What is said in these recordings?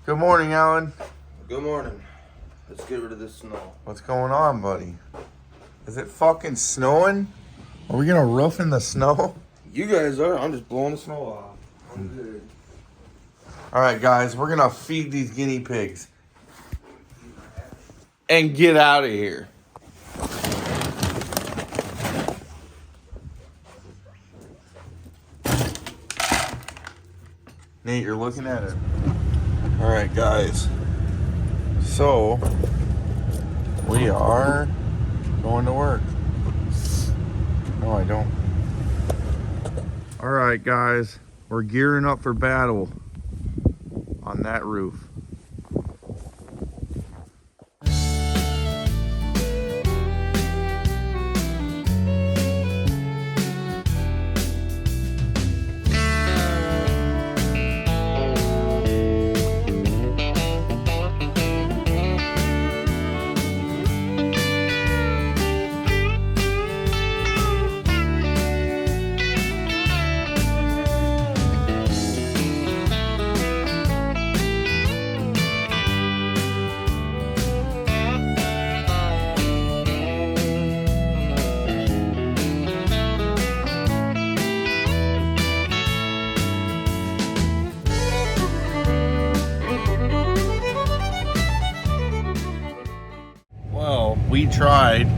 Good morning, Alan. Good morning. Let's get rid of this snow. What's going on, buddy? Is it fucking snowing? Are we gonna roof in the snow? You guys are. I'm just blowing the snow off. I'm good. All right, guys, we're gonna feed these guinea pigs and get out of here. Nate, you're looking at it. All right, guys. So, we are going to work. No, I don't. All right, guys. We're gearing up for battle on that roof. We tried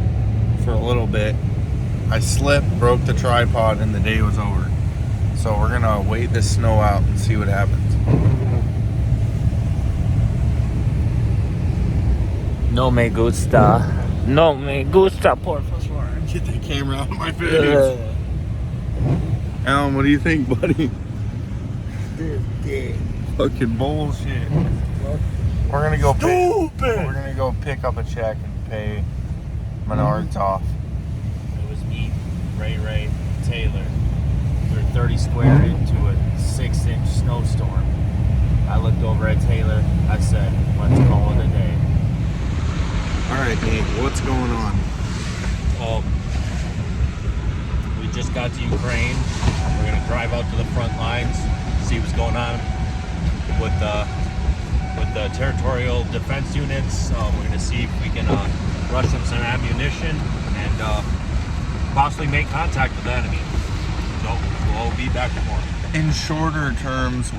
for a little bit. I slipped, broke the tripod, and the day was over. So we're gonna wait this snow out and see what happens. No me gusta. No me gusta, por favor. Get the camera out of my face. Alan, what do you think, buddy? Fucking bullshit. We're gonna go we're gonna go pick up a check and pay Menards off. It was me, Ray, Taylor. We were 30 square into a 6-inch snowstorm. I looked over at Taylor. I said, let's call it a day. All right, Nate, what's going on? We just got to Ukraine. We're going to drive out to the front lines, see what's going on with the territorial defense units. We're going to see if we can rush them some ammunition and possibly make contact with the enemy. So we'll be back tomorrow. In shorter terms,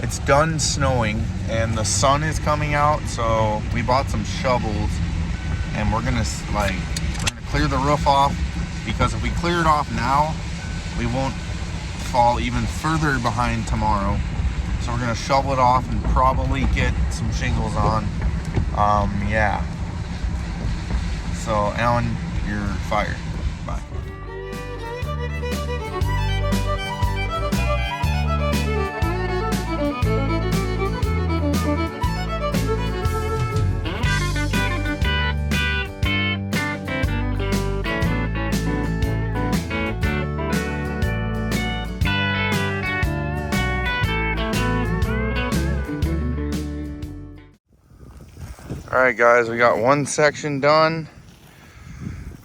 it's done snowing and the sun is coming out, so we bought some shovels and we're gonna clear the roof off, because if we clear it off now, we won't fall even further behind tomorrow. So we're gonna shovel it off and probably get some shingles on. Yeah. So Alan, you're fired. Bye. All right, guys, we got one section done.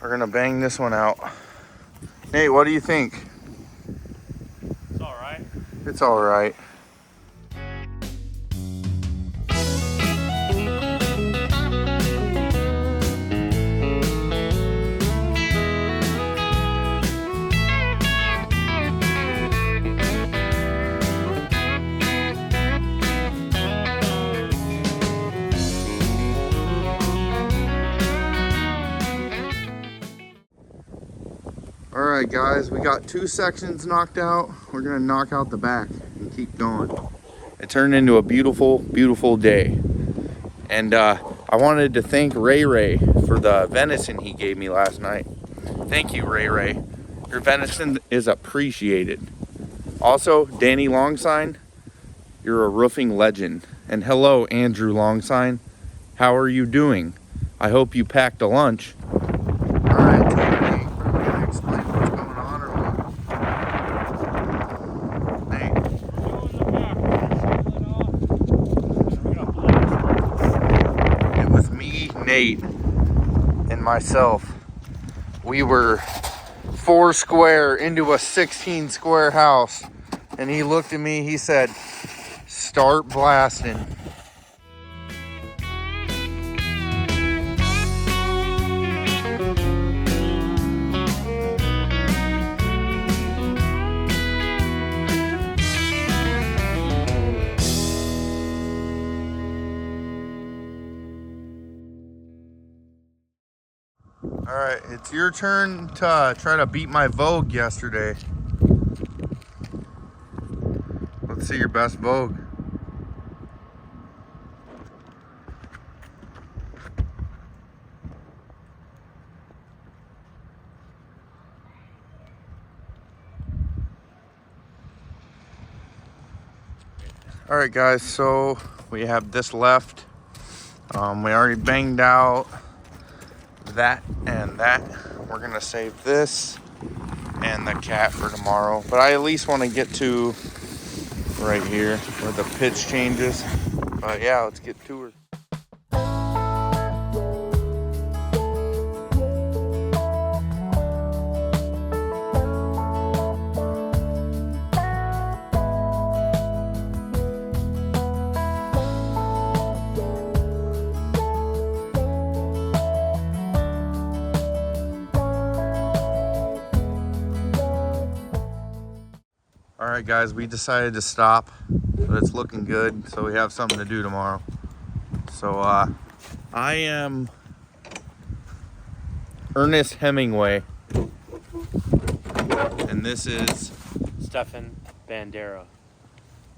We're gonna bang this one out. Nate, what do you think? It's all right. It's all right. All right, guys, we got 2 sections knocked out. We're gonna knock out the back and keep going. It turned into a beautiful, beautiful day. And I wanted to thank Ray for the venison he gave me last night. Thank you, Ray. Your venison is appreciated. Also, Danny Longsign, you're a roofing legend. And hello, Andrew Longsign. How are you doing? I hope you packed a lunch. All right, Tony, are we gonna explain what's going on or what? Nate. It was me, Nate, and myself. We were 4 square into a 16 square house, and he looked at me, he said, start blasting. All right, it's your turn to try to beat my Vogue yesterday. Let's see your best Vogue. All right, guys, so we have this left. We already banged out that and that. We're gonna save this and the cat for tomorrow, but I at least want to get to right here where the pitch changes. But yeah, let's get to her. All right, guys, we decided to stop, but it's looking good, so we have something to do tomorrow. So I am Ernest Hemingway, and this is Stefan Bandera.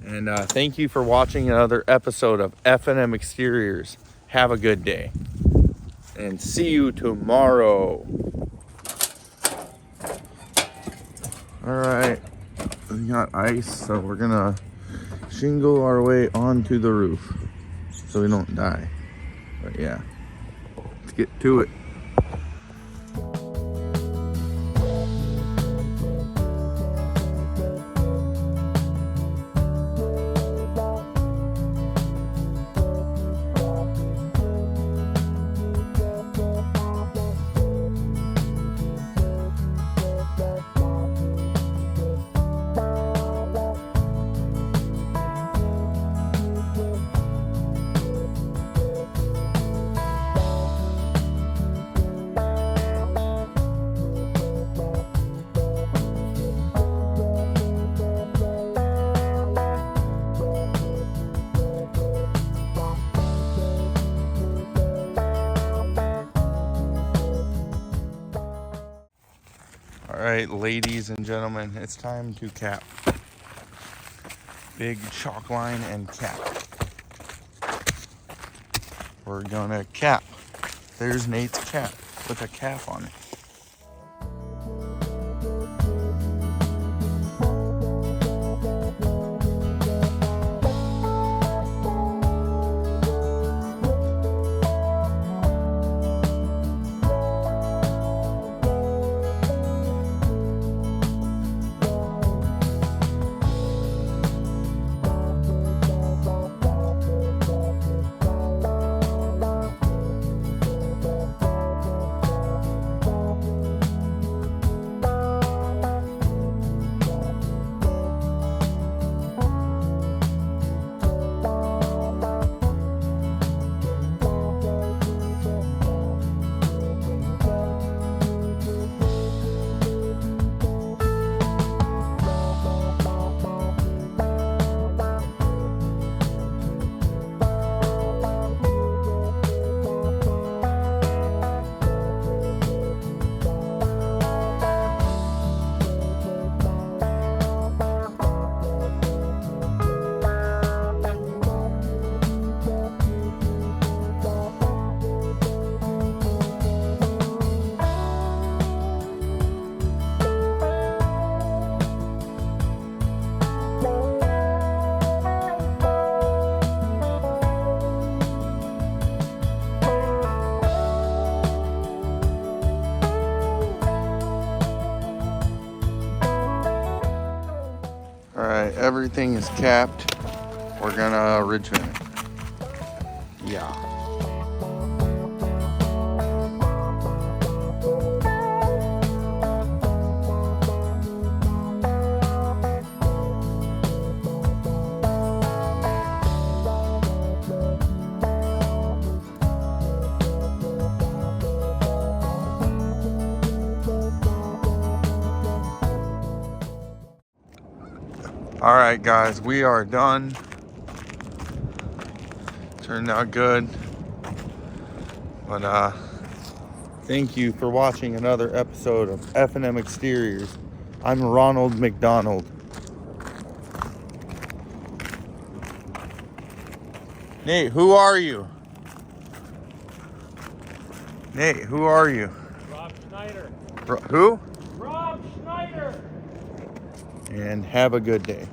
And thank you for watching another episode of F&M Exteriors. Have a good day, and see you tomorrow. All right, we got ice, so we're gonna shingle our way onto the roof so we don't die. But yeah, let's get to it. All right, ladies and gentlemen, it's time to cap. Big chalk line and cap. We're gonna cap. There's Nate's cap with a cap on it. All right, everything is capped. We're gonna ridge vent it. Yeah. All right, guys, we are done. Turned out good. But thank you for watching another episode of F&M Exteriors. I'm Ronald McDonald. Nate, who are you? Nate, who are you? Rob Schneider. Who? Rob Schneider. And have a good day.